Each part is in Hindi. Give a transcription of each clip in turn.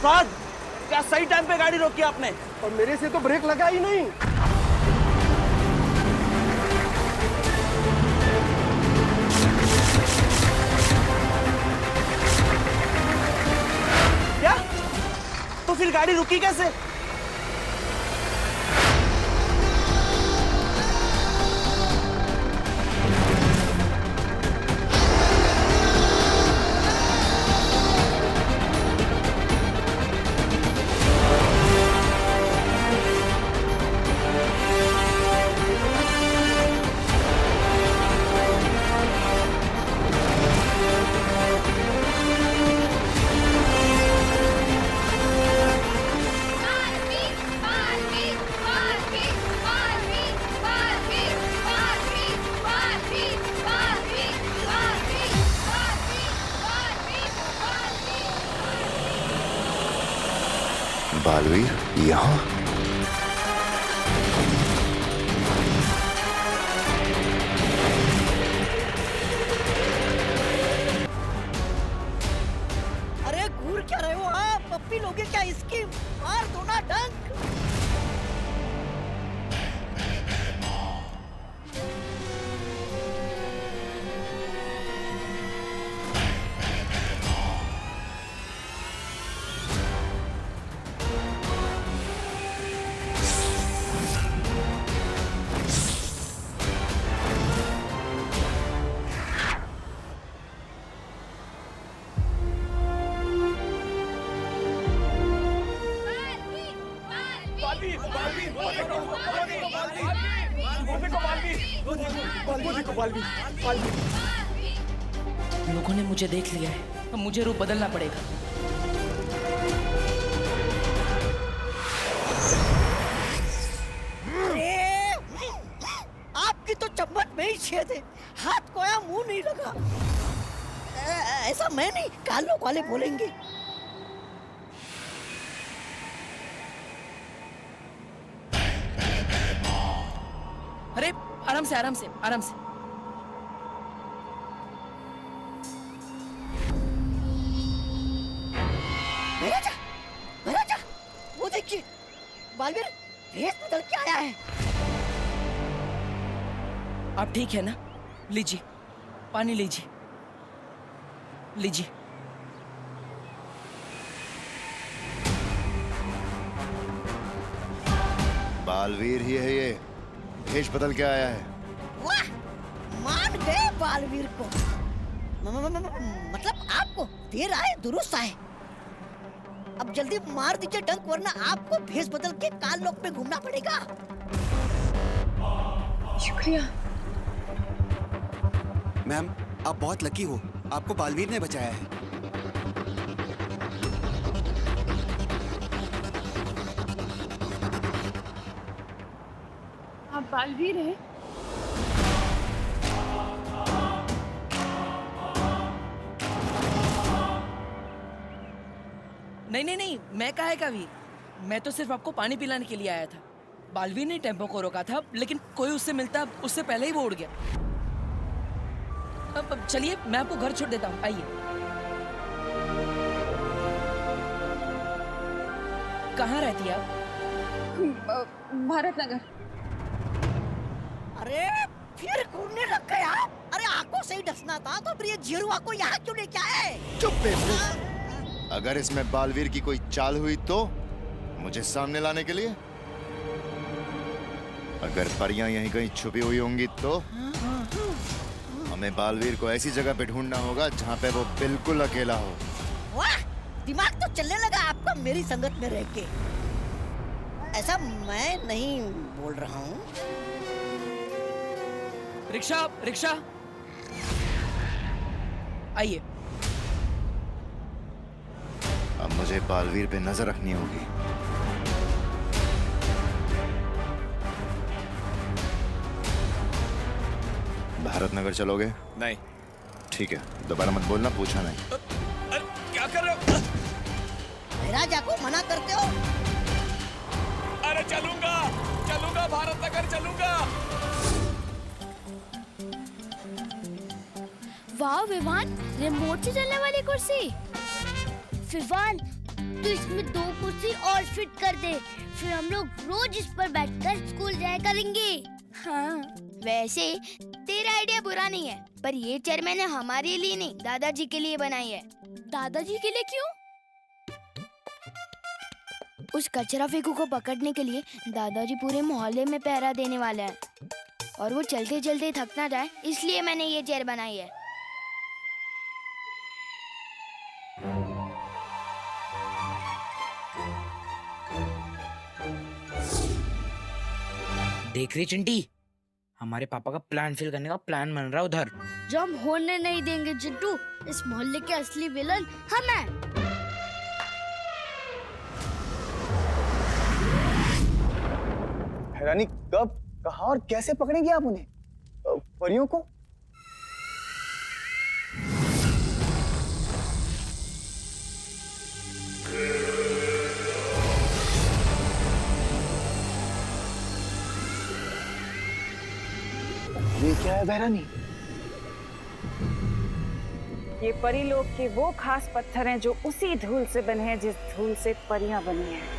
फ्रॉड, क्या सही टाइम पे गाड़ी रोकी आपने? और मेरे से तो ब्रेक लगा ही नहीं। क्या? तो फिर गाड़ी रुकी कैसे? बालवीर यहाँ? अरे घूर क्या रहे हो आप? पप्पी लोगे क्या इसकी? मार दो ना डंक। लोगों ने मुझे देख लिया है, अब मुझे रूप बदलना पड़ेगा। आपकी तो चम्मच में ही छेद है, हाथ कोया मुंह नहीं लगा। ऐसा मैं नहीं, काल लोग वाले बोलेंगे। अरे आराम से आराम से आराम से। महाराजा, वो देखिए, बालवीर भेष बदल के आया है। आप ठीक है ना? लीजिए, पानी लीजिए, लीजिए। बालवीर ही है ये, भेष बदल के आया है। वाह, मान गए बालवीर को। मतलब आपको देर आए दुरुस्त आए। अब जल्दी मार दीजिए डंक, वरना आपको भेष बदल के काल लोक में घूमना पड़ेगा। शुक्रिया मैम, आप बहुत लकी हो, आपको बालवीर ने बचाया है। आप बालवीर हैं? नहीं नहीं नहीं, मैं काहे का वीर? मैं तो सिर्फ आपको पानी पिलाने के लिए आया था। बालवीर ने टेम्पो को रोका था, लेकिन कोई उससे मिलता उससे पहले ही वो उड़ गया। अब चलिए, मैं आपको घर छोड़ देता हूँ, आइए। कहाँ रहती है आप? भारत नगर। अरे फिर घूमने लग गए आप? अरे आंखों से ही डसना था तो फिर ये जिरुआ को यहाँ क्यों लेके आए? चुप बेवकूफ! अगर इसमें बालवीर की कोई चाल हुई तो मुझे सामने लाने के लिए? अगर परियां यहीं कहीं छुपी हुई होंगी तो हमें बालवीर को ऐसी जगह पे ढूंढना होगा जहाँ पे वो बिल्कुल अकेला हो। वाह, दिमाग तो चलने लगा आपका मेरी संगत में रह के। ऐसा मैं नहीं बोल रहा हूँ। रिक्शा, रिक्शा, आइए। अब मुझे बालवीर पे नजर रखनी होगी। भारत नगर चलोगे? नहीं। ठीक है, दोबारा मत बोलना, पूछा नहीं। क्या कर रहे हो? राजा को मना करते हो? अरे चलूंगा, चलूंगा, भारत नगर चलूंगा। वाह विवान, रिमोट से चलने वाली कुर्सी। विवान, तो इसमें 2 कुर्सी और फिट कर दे, फिर हम लोग रोज इस पर बैठकर स्कूल जाया करेंगे। हाँ, वैसे तेरा आइडिया बुरा नहीं है, पर ये चेयर मैंने हमारे लिए नहीं, दादाजी के लिए बनाई है। दादाजी के लिए क्यों? उस कचरा फेंकू को पकड़ने के लिए दादाजी पूरे मोहल्ले में पहरा देने वाले हैं, और वो चलते चलते थक ना जाए, इसलिए मैंने ये चेयर बनाई है। देख रही चिंटी, हमारे पापा का प्लान फेल करने का प्लान बन रहा है उधर। जो हम होने नहीं देंगे चिट्टू, इस मोहल्ले के असली विलन हम हैं। हैरानी कब, कहाँ और कैसे पकड़ेंगे आप उन्हें, परियों को? ये क्या है बहरानी? ये परी लोग के वो खास पत्थर हैं जो उसी धूल से बने हैं जिस धूल से परियां बनी हैं।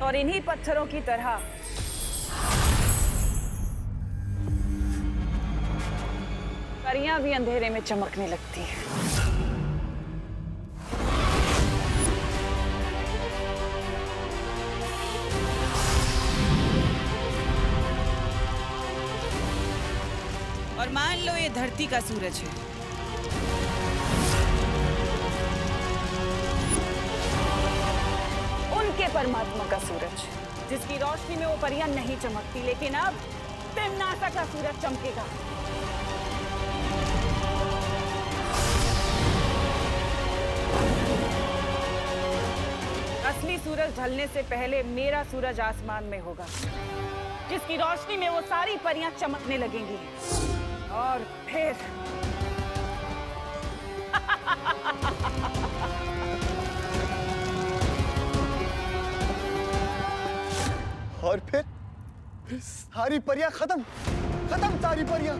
और इन्हीं पत्थरों की तरह परियां भी अंधेरे में चमकने लगती हैं। और मान लो ये धरती का सूरज है। उनके परमात्मा का सूरज, जिसकी रोशनी में वो परियां नहीं चमकती, लेकिन अब तिम्नासा का सूरज चमकेगा। असली सूरज ढलने से पहले मेरा सूरज आसमान में होगा, जिसकी रोशनी में वो सारी परियां चमकने लगेंगी। और फिर और फिर सारी परियां खत्म, खत्म सारी परियां।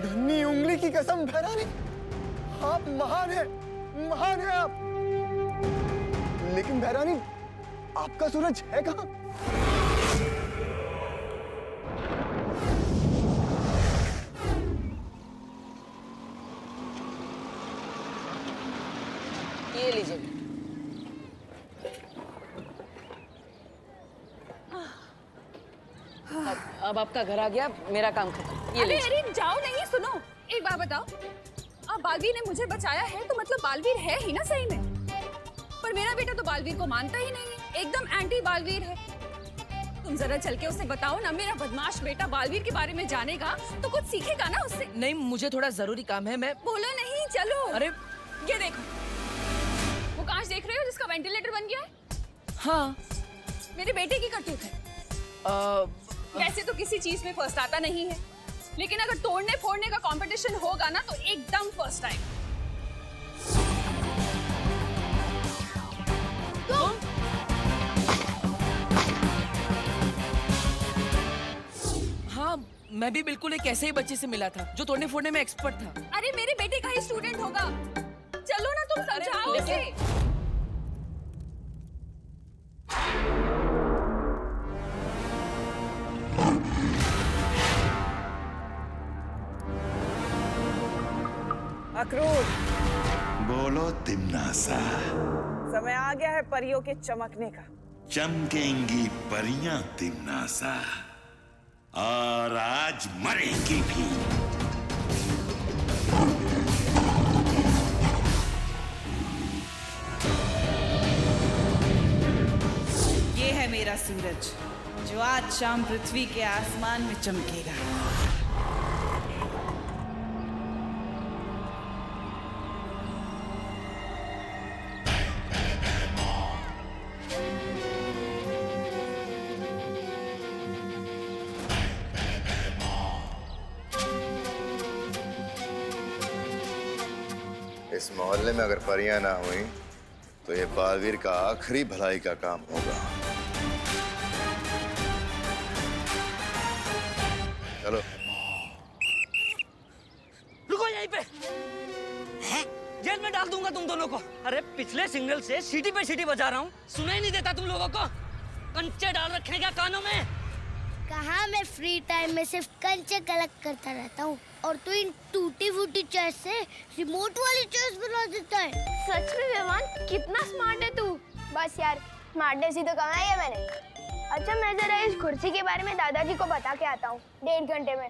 धन्नी उंगली की कसम बहरानी, आप महान हैं, महान हैं आप। लेकिन बहरानी, आपका सूरज है कहाँ? ये लीजिए। अब आपका घर आ गया, मेरा काम खत्म। ये अरे लीजिए। अरे जाओ नहीं, सुनो एक बात बताओ, अब बालवीर ने मुझे बचाया है तो मतलब बालवीर है ही ना सही में। पर मेरा बेटा तो बालवीर को मानता ही नहीं है, एकदम एंटी बालवीर है। तुम जरा चल के उसे बताओ ना, मेरा बदमाश बेटा बालवीर के बारे में जानेगा तो कुछ सीखेगा ना उससे। नहीं, मुझे थोड़ा जरूरी काम है। मैं बोलो नहीं, चलो। अरे ये देखो, वो कांच देख रहे हो जिसका वेंटिलेटर बन गया है? हाँ, मेरे बेटे की करतूत है। वैसे तो किसी चीज में फर्स्ट आता नहीं है, लेकिन अगर तोड़ने फोड़ने का कंपटीशन होगा ना तो एकदम फर्स्ट आएगा। हाँ, मैं भी बिल्कुल एक ऐसे ही बच्चे से मिला था जो तोड़ने फोड़ने में एक्सपर्ट था। अरे मेरे बेटे का ही स्टूडेंट होगा। चलो ना, तुम समझाओ उसे। अक्रूर, बोलो तिम्नासा। समय आ गया है परियों के चमकने का। चमकेंगी परियां तिम्नासा, और आज मरेंगी भी। ये है मेरा सूरज, जो आज शाम पृथ्वी के आसमान में चमकेगा। इस मोहल्ले में अगर परियां ना हुई तो ये बालवीर का आखिरी भलाई का काम होगा। चलो। रुको यहीं पे। हैं? जेल में डाल दूंगा तुम दोनों को। अरे पिछले सिग्नल से सीटी पे सीटी बजा रहा हूँ, सुनाई नहीं देता तुम लोगों को? कंचे डाल रखे क्या कानों में? कहाँ मैं फ्री टाइम में सिर्फ कंचे कलेक्ट करता रहता हूँ और तू इन टूटी फूटी चेस से रिमोट वाली चेस बना देता है। सच में विवान, कितना स्मार्ट है तू। बस यार, स्मार्टनेस ही तो कमाई है मैंने। अच्छा, मैं जरा इस कुर्सी के बारे में दादाजी को बता के आता हूँ 1.5 घंटे में।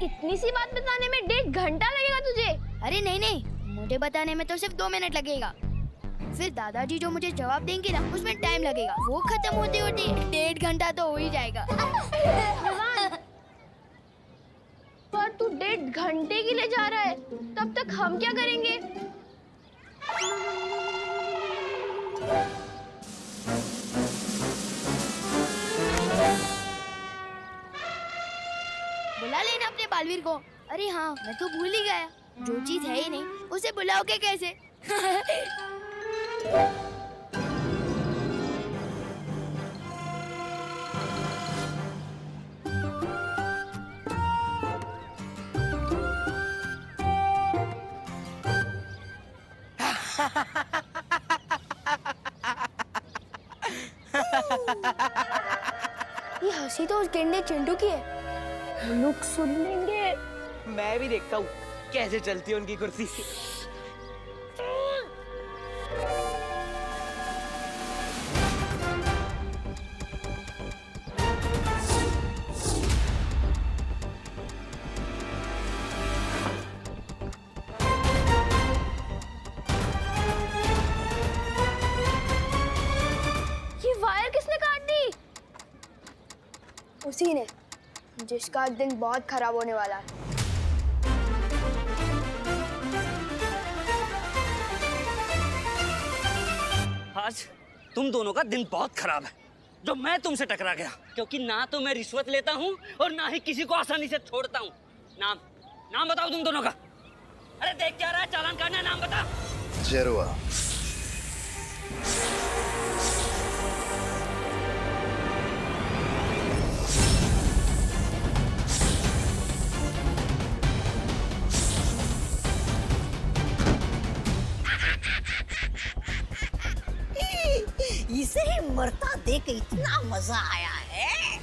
इतनी सी बात बताने में 1.5 घंटा लगेगा तुझे? अरे नहीं नहीं, मुझे बताने में तो सिर्फ 2 मिनट लगेगा। फिर दादाजी जो मुझे जवाब देंगे ना, उसमें टाइम लगेगा। वो खत्म होते होते 1.5 घंटा तो हो ही जाएगा। पर तू 1.5 घंटे के लिए जा रहा है, तब तक हम क्या करेंगे? बुला लेना अपने बालवीर को। अरे हाँ, मैं तो भूल ही गया, जो चीज है ही नहीं उसे बुलाओगे कैसे? ये हंसी तो उस गेंडे चिंटू की है। लोग सुन लेंगे। मैं भी देखता हूँ कैसे चलती है उनकी कुर्सी। ये वायर किसने काट दी? उसी ने, जिसका दिन बहुत खराब होने वाला है। आज तुम दोनों का दिन बहुत खराब है, जो मैं तुमसे टकरा गया, क्योंकि ना तो मैं रिश्वत लेता हूँ और ना ही किसी को आसानी से छोड़ता हूँ। नाम बताओ तुम दोनों का। अरे देख क्या रहा है, चालान काटना है, नाम बता। चेरुआ। इसे ही मरता देख इतना मजा आया है।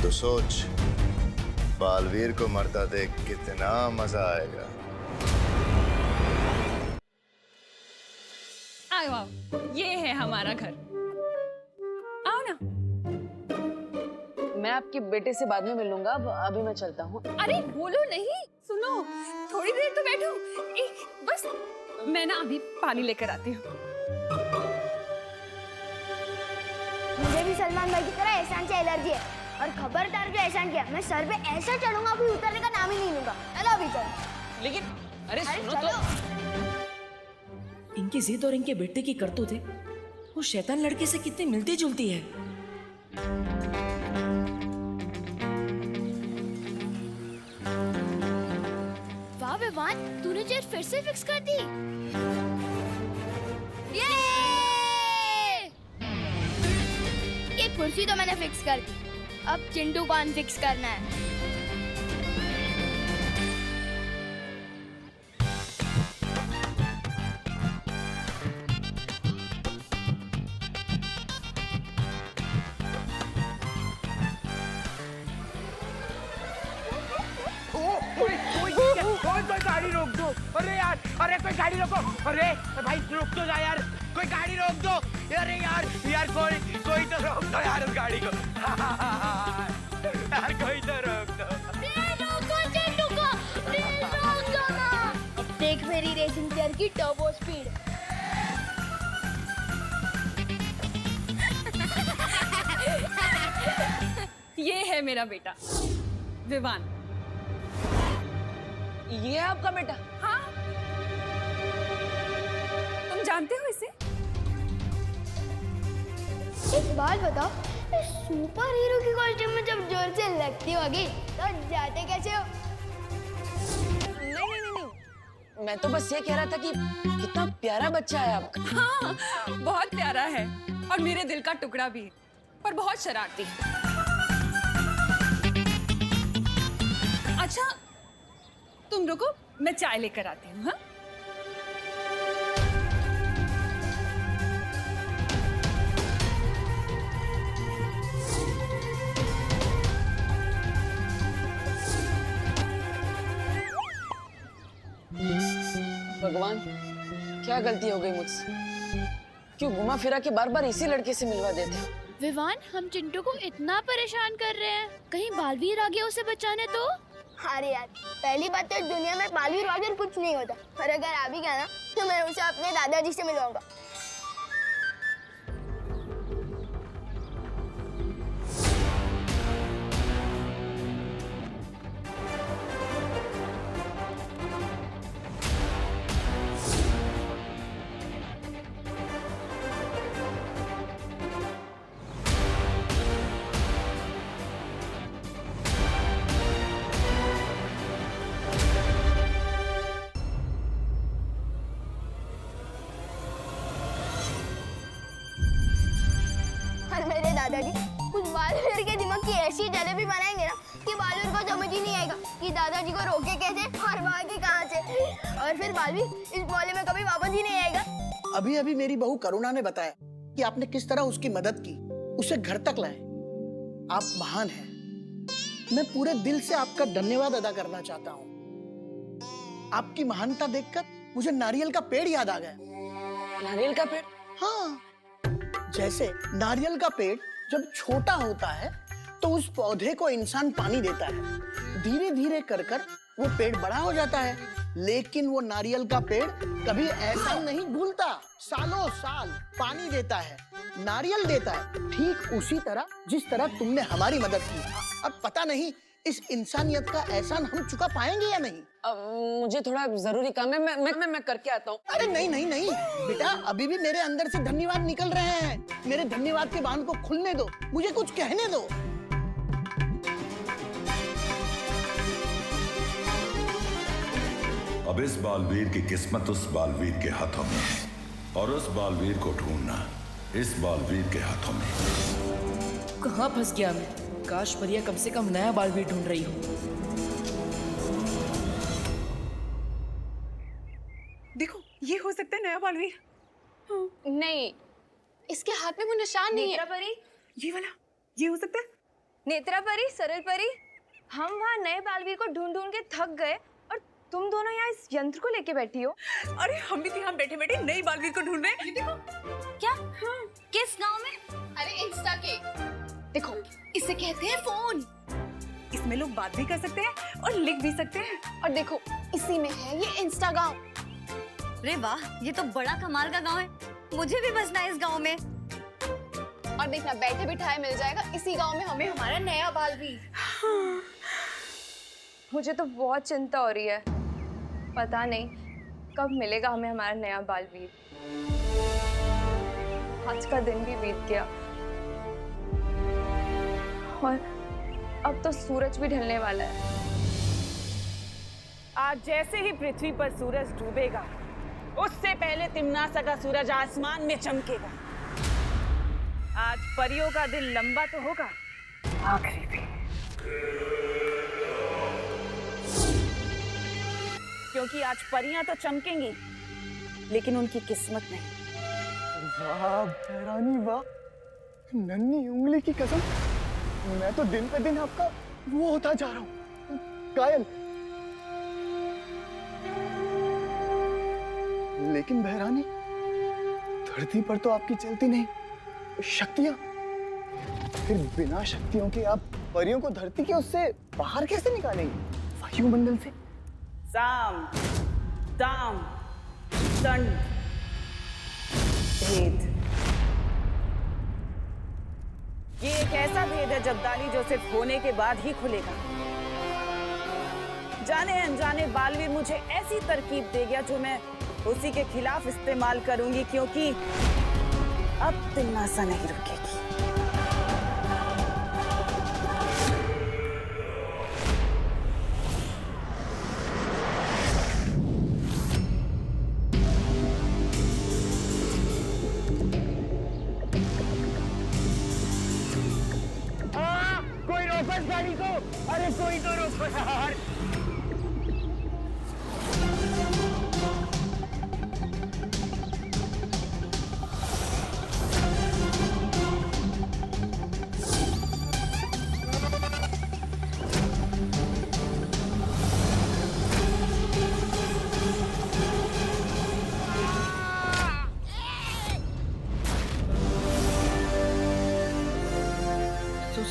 तो सोच, बालवीर को मरता देख कितना मजा आएगा। आओ आओ, ये है हमारा घर। आओ ना। मैं आपके बेटे से बाद में मिलूंगा, अभी मैं चलता हूँ। अरे बोलो नहीं, सुनो, थोड़ी देर तो बैठो। बस मैं ना अभी पानी लेकर आती हूँ। मुझे भी सलमान भाई की तरह एहसान से एलर्जी है, और खबरदार जो एहसान किया, मैं सर पे ऐसा चढ़ूंगा कि उतरने का नाम ही नहीं लूंगा। चलो अभी चलो। लेकिन अरे सुनो चलो। तो, इनकी जिद और इनके बेटे की करतूतें वो शैतान लड़के से कितनी मिलती जुलती है। वाह विवान, तूने चेयर फिर से फिक्स कर दी। ये कुर्सी तो मैंने फिक्स कर दी, अब चिंटू को अनफिक्स करना है। कोई गाड़ी रोक दो। अरे यार, अरे कोई गाड़ी रोको। अरे भाई रोक तो जा यार, कोई गाड़ी रोक दो। अरे यार कोई तो रोक दो यार उस गाड़ी को। यार कोई तो रोक दो। देख मेरी रेसिंग चेयर की टर्बो स्पीड। ये है मेरा बेटा विवान। ये है आपका बेटा? हाँ, तुम जानते हो इसे? एक बात बताओ, सुपर हीरो की कॉस्ट्यूम में जब जोर से लगती होगी तो जाते कैसे हो? नहीं, मैं तो बस ये कह रहा था कि कितना प्यारा बच्चा है आपका। हाँ, बहुत प्यारा है और मेरे दिल का टुकड़ा भी, पर बहुत शरारती है। अच्छा तुम रुको, मैं चाय लेकर आती हूँ। हाँ भगवान, क्या गलती हो गई मुझसे? क्यों घुमा फिरा के बार बार इसी लड़के से मिलवा देते हो? विवान, हम चिंटू को इतना परेशान कर रहे हैं, कहीं बालवीर आ गया उसे बचाने तो? अरे यार, पहली बात तो दुनिया में बालवीर वालवीर कुछ नहीं होता, और अगर आ भी गया ना तो मैं उसे अपने दादाजी से मिलवाऊंगा। मेरे दादाजी उस बालवीर के दिमाग की ऐसी जलेबी बनाएंगे ना कि बालवीर को समझ ही नहीं आएगा कि दादाजी को रोके कैसे और भागे कहाँ से, और फिर बालवीर इस मोहल्ले में कभी वापस ही नहीं आएगा। अभी अभी मेरी बहू करुणा ने बताया कि आपने किस तरह उसकी मदद की, उसे घर तक लाए। आप महान हैं। मैं पूरे दिल से आपका धन्यवाद अदा करना चाहता हूँ। आपकी महानता देखकर मुझे नारियल का पेड़ याद आ गया। नारियल का पेड़? हाँ, जैसे नारियल का पेड़ जब छोटा होता है तो उस पौधे को इंसान पानी देता है, धीरे धीरे कर कर वो पेड़ बड़ा हो जाता है। लेकिन वो नारियल का पेड़ कभी ऐसा नहीं भूलता, सालों साल पानी देता है, नारियल देता है, ठीक उसी तरह जिस तरह तुमने हमारी मदद की। अब पता नहीं इस इंसानियत का एहसान हम चुका पाएंगे या नहीं। मुझे थोड़ा जरूरी काम है, मैं करके आता हूँ। अरे नहीं नहीं नहीं बेटा, अभी भी मेरे अंदर से धन्यवाद निकल रहे हैं। मेरे धन्यवाद के बांध को खुलने दो, मुझे कुछ कहने दो। अब इस बालवीर की किस्मत उस बालवीर के हाथों में है, और उस बालवीर को ढूंढना इस बालवीर के हाथों में। कहाँ फंस गया मैं? काश परिया कम से कम नया बालवीर ढूंढ रही हो। देखो, ये हो सकता है नया बालवीर। नहीं, इसके हाथ में वो निशान नहीं है। नेत्रा परी, ये वाला, ये हो सकता है। नेत्रा परी, सरल परी, हम वहाँ नए बालवीर को ढूंढ ढूंढ के थक गए और तुम दोनों यहाँ इस यंत्र को लेके बैठी हो। अरे हम भी यहाँ बैठे बैठे नई बालवीर को ढूंढ रहे हैं। देखो क्या? हाँ। किस गांव में? अरे इंस्टा के। देखो, इसे कहते हैं फोन। इसमें लोग बात भी कर सकते हैं और लिख भी सकते हैं। और देखो, इसी में है ये इंस्टा गांव। अरे वाह, ये तो बड़ा कमाल का गांव है। मुझे भी बसना है इस गांव में। और देखना, बैठे बिठाए मिल जाएगा इसी गांव में हमें हमारा नया बालवीर। हाँ। मुझे तो बहुत चिंता हो रही है, पता नहीं कब मिलेगा हमें हमारा नया बालवीर। आज का दिन भी बीत गया और अब तो सूरज भी ढलने वाला है। आज जैसे ही पृथ्वी पर सूरज डूबेगा, उससे पहले तिम्नासा का सूरज आसमान में चमकेगा। आज परियों का दिल लंबा तो होगा, आखिरी भी। क्योंकि आज परियां तो चमकेंगी, लेकिन उनकी किस्मत नहीं। वाह भैरानी वाह, नन्ही उंगली की कसम, मैं तो दिन पे दिन आपका वो होता जा रहा हूँ, कायल। लेकिन भैरानी, धरती पर तो आपकी चलती नहीं शक्तियां, फिर बिना शक्तियों के आप परियों को धरती के उससे बाहर कैसे निकालेंगे, वायुमंडल से? साम, दाम, दंड, भेद। ये एक ऐसा भेद है जब्दाली जो सिर्फ होने के बाद ही खुलेगा। जाने अनजाने बालवीर मुझे ऐसी तरकीब दे गया जो मैं उसी के खिलाफ इस्तेमाल करूंगी, क्योंकि अब तिम्नासा नहीं रुकेगी। कोई रोको इस गाड़ी को, अरे कोई तो रोको यार।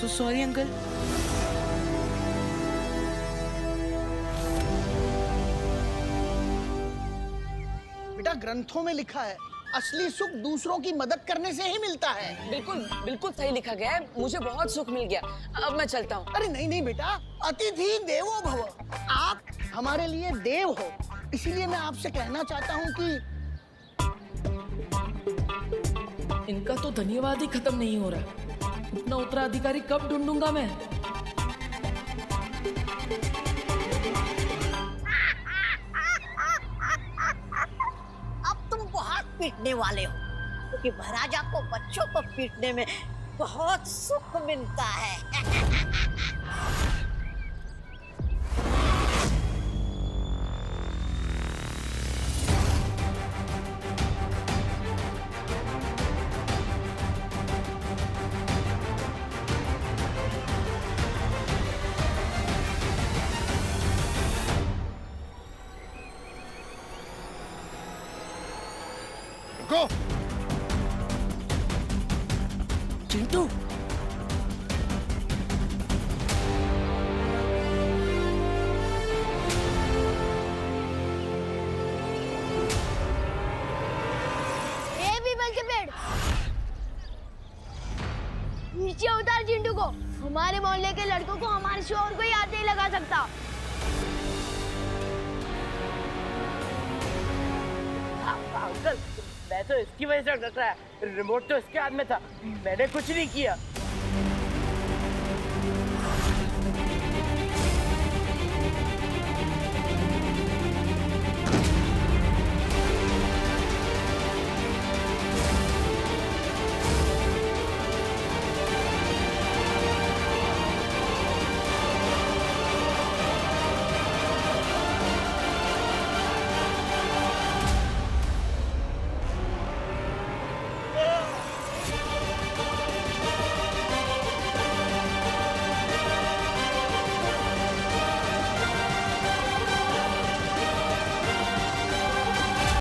so sorry, uncle. बेटा ग्रंथों में लिखा है असली सुख दूसरों की मदद करने से ही मिलता है। बिल्कुल बिल्कुल सही लिखा गया है। मुझे बहुत सुख मिल गया। अब मैं चलता हूँ। अरे नहीं नहीं बेटा, अतिथि देवो भव। आप हमारे लिए देव हो, इसीलिए मैं आपसे कहना चाहता हूँ कि इनका तो धन्यवाद ही खत्म नहीं हो रहा। इतना उत्तराधिकारी कब ढूंढूंगा मैं? अब तुम बहुत पीटने वाले हो, क्योंकि महाराजा को बच्चों को पीटने में बहुत सुख मिलता है। रुको। चिंटू, ए पीपल के पेड़, नीचे उतार चिंटू को। हमारे मोहल्ले के लड़कों को हमारे शोर को ही हाथ नहीं लगा सकता। अंकल, मैं तो इसकी वजह से डर रहा है। रिमोट तो इसके हाथ में था, मैंने कुछ नहीं किया।